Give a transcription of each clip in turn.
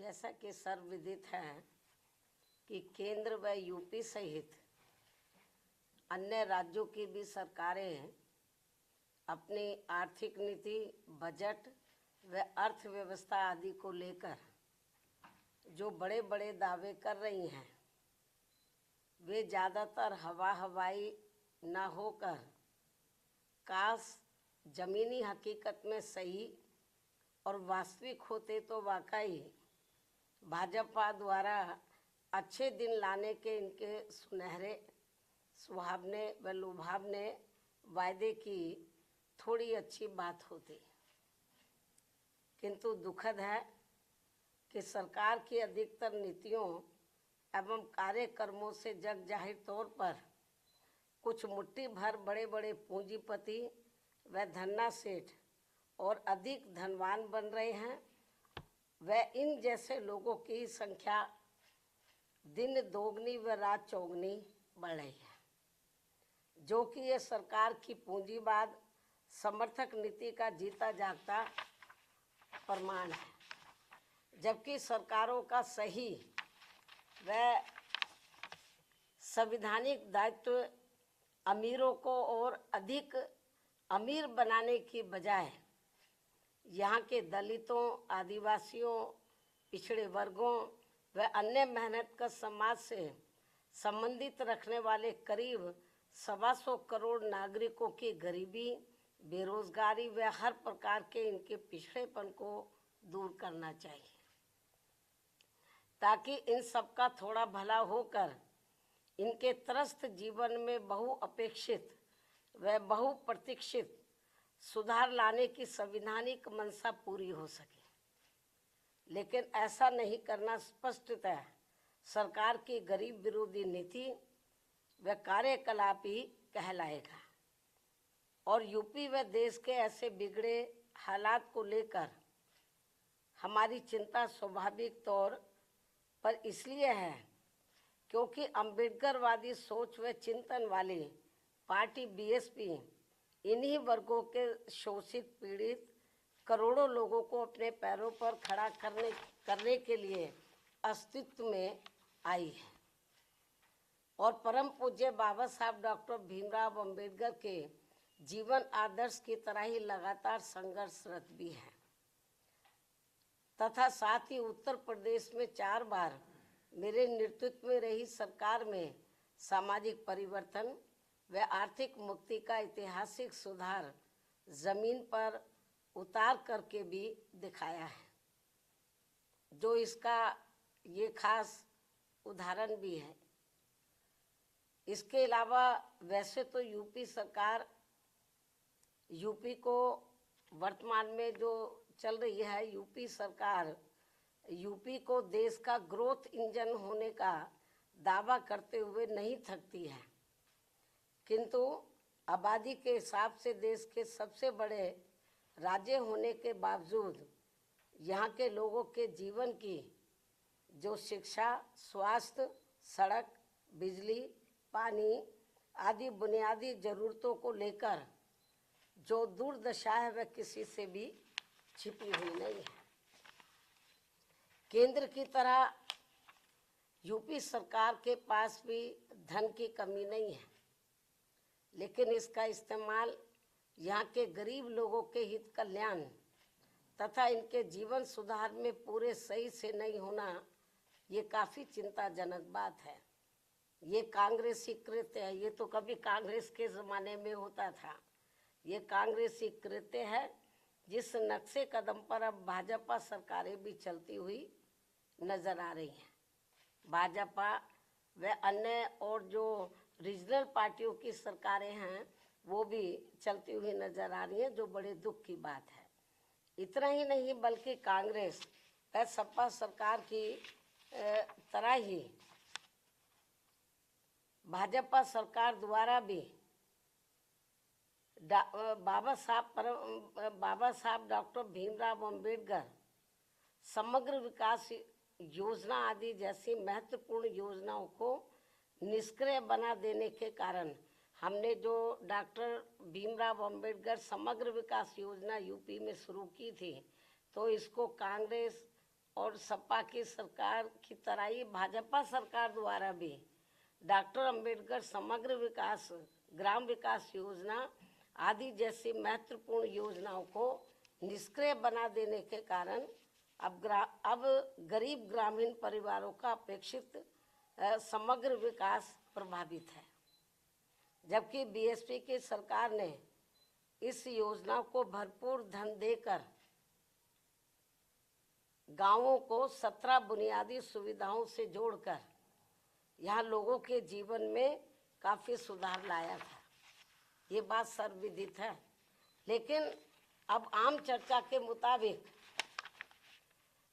जैसा कि सर्वविदित है कि केंद्र व यूपी सहित अन्य राज्यों की भी सरकारें अपनी आर्थिक नीति, बजट व अर्थव्यवस्था आदि को लेकर जो बड़े बड़े दावे कर रही हैं, वे ज़्यादातर हवाई न होकर काश ज़मीनी हकीकत में सही और वास्तविक होते तो वाकई भाजपा द्वारा अच्छे दिन लाने के इनके सुनहरे सुहावने व लुभावने वायदे की थोड़ी अच्छी बात होती। किंतु दुखद है कि सरकार की अधिकतर नीतियों एवं कार्यक्रमों से जग जाहिर तौर पर कुछ मुट्ठी भर बड़े बड़े पूंजीपति व धन्ना सेठ और अधिक धनवान बन रहे हैं व इन जैसे लोगों की संख्या दिन दोगुनी व रात चौगुनी बढ़ रही है, जो कि ये सरकार की पूंजीवाद समर्थक नीति का जीता जागता प्रमाण है। जबकि सरकारों का सही व संवैधानिक दायित्व अमीरों को और अधिक अमीर बनाने की बजाय यहाँ के दलितों, आदिवासियों, पिछड़े वर्गों व अन्य मेहनतकश समाज से संबंधित रखने वाले करीब 125 करोड़ नागरिकों की गरीबी, बेरोजगारी व हर प्रकार के इनके पिछड़ेपन को दूर करना चाहिए, ताकि इन सबका थोड़ा भला होकर इनके त्रस्त जीवन में बहुअपेक्षित व बहुप्रतीक्षित सुधार लाने की संवैधानिक मंशा पूरी हो सके। लेकिन ऐसा नहीं करना स्पष्टतः सरकार की गरीब विरोधी नीति व कार्यकलाप ही कहलाएगा। और यूपी व देश के ऐसे बिगड़े हालात को लेकर हमारी चिंता स्वाभाविक तौर पर इसलिए है क्योंकि अम्बेडकरवादी सोच व चिंतन वाली पार्टी बीएसपी इन्हीं वर्गों के शोषित पीड़ित करोड़ों लोगों को अपने पैरों पर खड़ा करने के लिए अस्तित्व में आई है और परम पूज्य बाबा साहब डॉक्टर भीमराव अंबेडकर के जीवन आदर्श की तरह ही लगातार संघर्षरत भी है तथा साथ ही उत्तर प्रदेश में 4 बार मेरे नेतृत्व में रही सरकार में सामाजिक परिवर्तन व आर्थिक मुक्ति का ऐतिहासिक सुधार जमीन पर उतार करके भी दिखाया है, जो इसका ये खास उदाहरण भी है। इसके अलावा वैसे तो यूपी सरकार, यूपी को वर्तमान में जो चल रही है यूपी सरकार, यूपी को देश का ग्रोथ इंजन होने का दावा करते हुए नहीं थकती है, किंतु आबादी के हिसाब से देश के सबसे बड़े राज्य होने के बावजूद यहाँ के लोगों के जीवन की जो शिक्षा, स्वास्थ्य, सड़क, बिजली, पानी आदि बुनियादी ज़रूरतों को लेकर जो दुर्दशा है वह किसी से भी छिपी हुई नहीं है। केंद्र की तरह यूपी सरकार के पास भी धन की कमी नहीं है, लेकिन इसका इस्तेमाल यहाँ के गरीब लोगों के हित कल्याण तथा इनके जीवन सुधार में पूरे सही से नहीं होना, ये काफ़ी चिंताजनक बात है। ये कांग्रेसी कृत्य है, ये तो कभी कांग्रेस के ज़माने में होता था। ये कांग्रेसी कृत्य है जिस नक्शे कदम पर अब भाजपा सरकारें भी चलती हुई नज़र आ रही हैं। भाजपा व अन्य और जो रीजनल पार्टियों की सरकारें हैं वो भी चलती हुई नज़र आ रही हैं, जो बड़े दुख की बात है। इतना ही नहीं बल्कि कांग्रेस व सपा सरकार की तरह ही भाजपा सरकार द्वारा भी बाबा साहब डॉक्टर भीमराव अंबेडकर समग्र विकास योजना आदि जैसी महत्वपूर्ण योजनाओं को निष्क्रिय बना देने के कारण हमने जो डॉक्टर भीमराव अंबेडकर समग्र विकास योजना यूपी में शुरू की थी, तो इसको कांग्रेस और सपा की सरकार की तरह ही भाजपा सरकार द्वारा भी डॉक्टर अंबेडकर समग्र विकास, ग्राम विकास योजना आदि जैसी महत्वपूर्ण योजनाओं को निष्क्रिय बना देने के कारण अब गरीब ग्रामीण परिवारों का अपेक्षित समग्र विकास प्रभावित है। जबकि बीएसपी की सरकार ने इस योजना को भरपूर धन देकर गांवों को 17 बुनियादी सुविधाओं से जोड़कर यहाँ लोगों के जीवन में काफ़ी सुधार लाया था। ये बात सर्वविदित है। लेकिन अब आम चर्चा के मुताबिक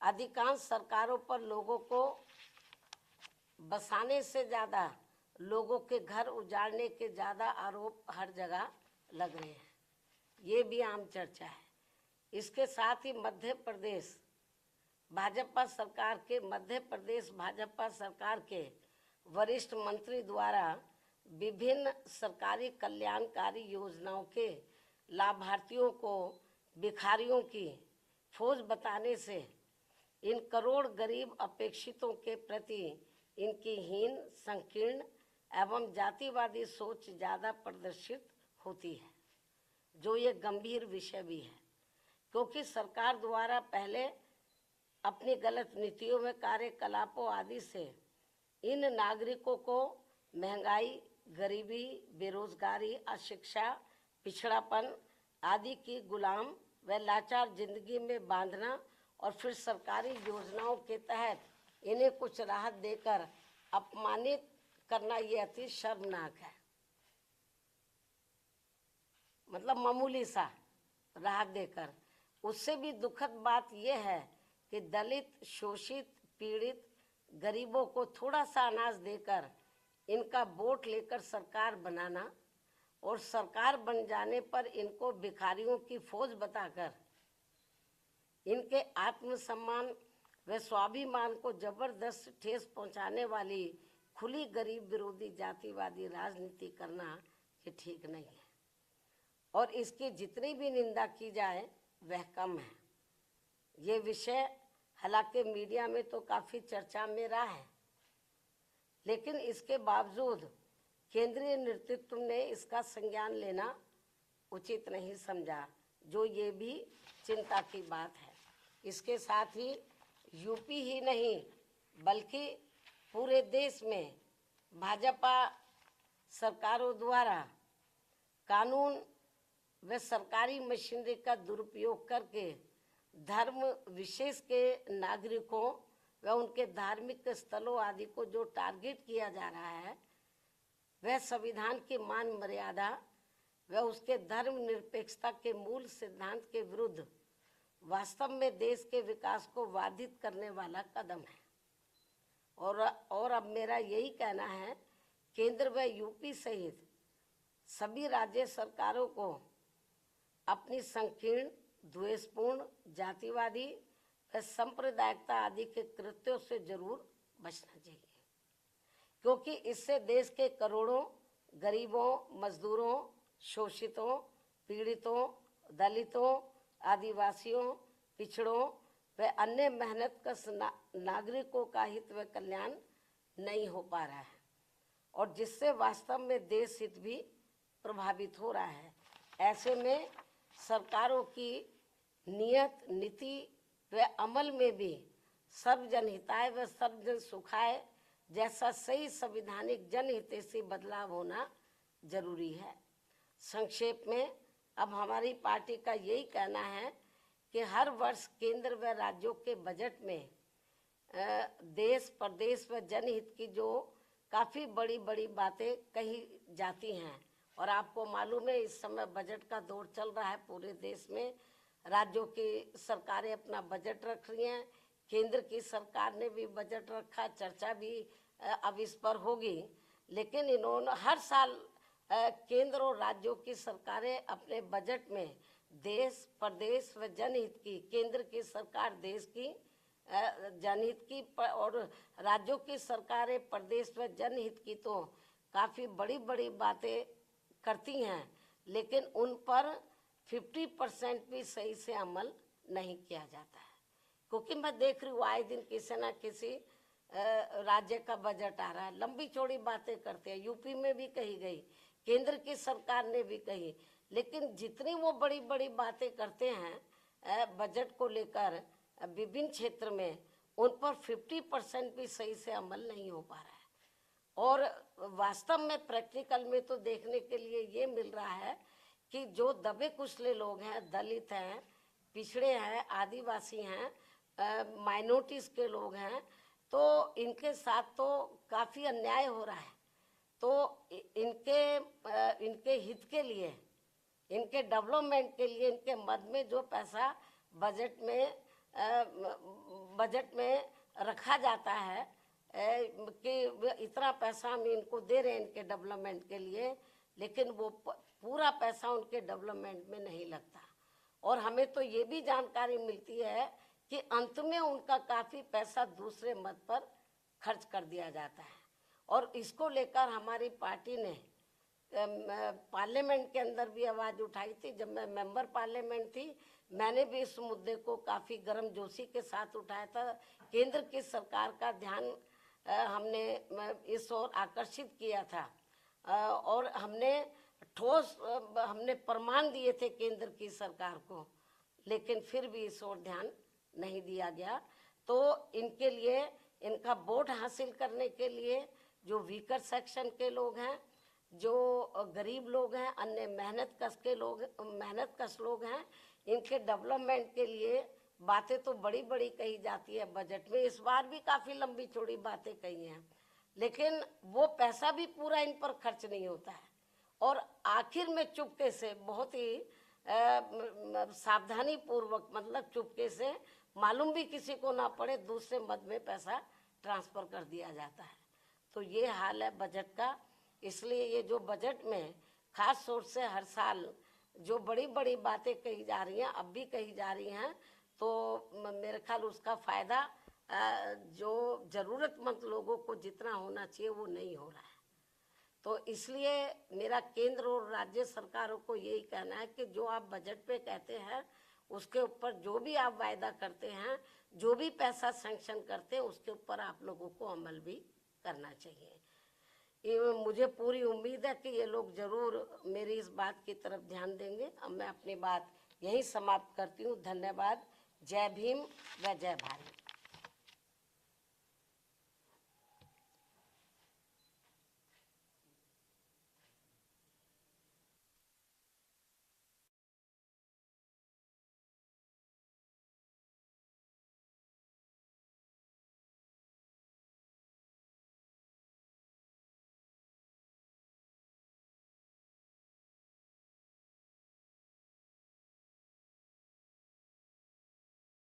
अधिकांश सरकारों पर लोगों को बसाने से ज़्यादा लोगों के घर उजाड़ने के ज़्यादा आरोप हर जगह लग रहे हैं। ये भी आम चर्चा है। इसके साथ ही मध्य प्रदेश भाजपा सरकार के वरिष्ठ मंत्री द्वारा विभिन्न सरकारी कल्याणकारी योजनाओं के लाभार्थियों को भिखारियों की फौज बताने से इन करोड़ गरीब अपेक्षितों के प्रति इनकी हीन, संकीर्ण एवं जातिवादी सोच ज़्यादा प्रदर्शित होती है, जो ये गंभीर विषय भी है। क्योंकि सरकार द्वारा पहले अपनी गलत नीतियों में कार्यकलापों आदि से इन नागरिकों को महंगाई, गरीबी, बेरोजगारी, अशिक्षा, पिछड़ापन आदि की गुलाम व लाचार जिंदगी में बांधना और फिर सरकारी योजनाओं के तहत इन्हें कुछ राहत देकर अपमानित करना ये अति शर्मनाक है। मतलब मामूली सा राहत देकर। उससे भी दुखद बात यह है कि दलित, शोषित, पीड़ित गरीबों को थोड़ा सा अनाज देकर इनका वोट लेकर सरकार बनाना और सरकार बन जाने पर इनको भिखारियों की फौज बताकर इनके आत्मसम्मान व स्वाभिमान को जबरदस्त ठेस पहुंचाने वाली खुली गरीब विरोधी जातिवादी राजनीति करना ये ठीक नहीं है। और इसकी जितनी भी निंदा की जाए वह कम है। ये विषय हालांकि मीडिया में तो काफ़ी चर्चा में रहा है, लेकिन इसके बावजूद केंद्रीय नेतृत्व ने इसका संज्ञान लेना उचित नहीं समझा, जो ये भी चिंता की बात है। इसके साथ ही यूपी ही नहीं बल्कि पूरे देश में भाजपा सरकारों द्वारा कानून व सरकारी मशीनरी का दुरुपयोग करके धर्म विशेष के नागरिकों व उनके धार्मिक स्थलों आदि को जो टारगेट किया जा रहा है, वह संविधान की मान मर्यादा व उसके धर्मनिरपेक्षता के मूल सिद्धांत के विरुद्ध वास्तव में देश के विकास को बाधित करने वाला कदम है। और अब मेरा यही कहना है, केंद्र व यूपी सहित सभी राज्य सरकारों को अपनी संकीर्ण, द्वेषपूर्ण, जातिवादी व सांप्रदायिकता आदि के कृत्यों से जरूर बचना चाहिए, क्योंकि इससे देश के करोड़ों गरीबों, मजदूरों, शोषितों, पीड़ितों, दलितों, आदिवासियों, पिछड़ों व अन्य मेहनतकश नागरिकों का हित व कल्याण नहीं हो पा रहा है, और जिससे वास्तव में देश हित भी प्रभावित हो रहा है। ऐसे में सरकारों की नियत, नीति व अमल में भी सर्वजन हिताय व सर्वजन सुखाय जैसा सही संवैधानिक जनहितैषी बदलाव होना जरूरी है। संक्षेप में अब हमारी पार्टी का यही कहना है कि हर वर्ष केंद्र व राज्यों के बजट में देश, प्रदेश व जनहित की जो काफ़ी बड़ी बड़ी बातें कही जाती हैं, और आपको मालूम है इस समय बजट का दौर चल रहा है पूरे देश में। राज्यों की सरकारें अपना बजट रख रही हैं, केंद्र की सरकार ने भी बजट रखा, चर्चा भी अब इस पर होगी। लेकिन इन्होंने हर साल केंद्र और राज्यों की सरकारें अपने बजट में देश, प्रदेश व जनहित की, केंद्र की सरकार देश की जनहित की और राज्यों की सरकारें प्रदेश व जनहित की तो काफ़ी बड़ी बड़ी बातें करती हैं, लेकिन उन पर 50% भी सही से अमल नहीं किया जाता है। क्योंकि मैं देख रही हूँ आए दिन किसी ना किसी राज्य का बजट आ रहा है, लंबी चौड़ी बातें करते हैं। यूपी में भी कही गई, केंद्र की सरकार ने भी कही, लेकिन जितनी वो बड़ी बड़ी बातें करते हैं बजट को लेकर विभिन्न क्षेत्र में, उन पर 50% भी सही से अमल नहीं हो पा रहा है। और वास्तव में प्रैक्टिकल में तो देखने के लिए ये मिल रहा है कि जो दबे कुचले लोग हैं, दलित हैं, पिछड़े हैं, आदिवासी हैं, माइनॉरिटीज़ के लोग हैं, तो इनके साथ तो काफ़ी अन्याय हो रहा है। तो इनके हित के लिए, इनके डेवलपमेंट के लिए, इनके मद में जो पैसा बजट में रखा जाता है कि इतना पैसा हम इनको दे रहे हैं इनके डेवलपमेंट के लिए, लेकिन वो पूरा पैसा उनके डेवलपमेंट में नहीं लगता। और हमें तो ये भी जानकारी मिलती है कि अंत में उनका काफ़ी पैसा दूसरे मद पर खर्च कर दिया जाता है। और इसको लेकर हमारी पार्टी ने पार्लियामेंट के अंदर भी आवाज़ उठाई थी। जब मैं मेंबर पार्लियामेंट थी, मैंने भी इस मुद्दे को काफ़ी गर्मजोशी के साथ उठाया था। केंद्र की सरकार का ध्यान हमने इस ओर आकर्षित किया था और हमने प्रमाण दिए थे केंद्र की सरकार को, लेकिन फिर भी इस ओर ध्यान नहीं दिया गया। तो इनके लिए, इनका वोट हासिल करने के लिए जो वीकर सेक्शन के लोग हैं, जो गरीब लोग हैं, अन्य मेहनत कश लोग हैं, इनके डेवलपमेंट के लिए बातें तो बड़ी बड़ी कही जाती है बजट में। इस बार भी काफ़ी लंबी चौड़ी बातें कही हैं, लेकिन वो पैसा भी पूरा इन पर खर्च नहीं होता है। और आखिर में चुपके से, बहुत ही सावधानी पूर्वक, मतलब चुपके से, मालूम भी किसी को ना पड़े, दूसरे मद में पैसा ट्रांसफ़र कर दिया जाता है। तो ये हाल है बजट का। इसलिए ये जो बजट में खास तौर से हर साल जो बड़ी बड़ी बातें कही जा रही हैं, अब भी कही जा रही हैं, तो मेरे ख्याल उसका फ़ायदा जो ज़रूरतमंद लोगों को जितना होना चाहिए वो नहीं हो रहा है। तो इसलिए मेरा केंद्र और राज्य सरकारों को यही कहना है कि जो आप बजट पे कहते हैं, उसके ऊपर जो भी आप वायदा करते हैं, जो भी पैसा सैंक्शन करते हैं, उसके ऊपर आप लोगों को अमल भी करना चाहिए। मुझे पूरी उम्मीद है कि ये लोग ज़रूर मेरी इस बात की तरफ ध्यान देंगे। अब मैं अपनी बात यहीं समाप्त करती हूँ। धन्यवाद। जय भीम व जय भारत।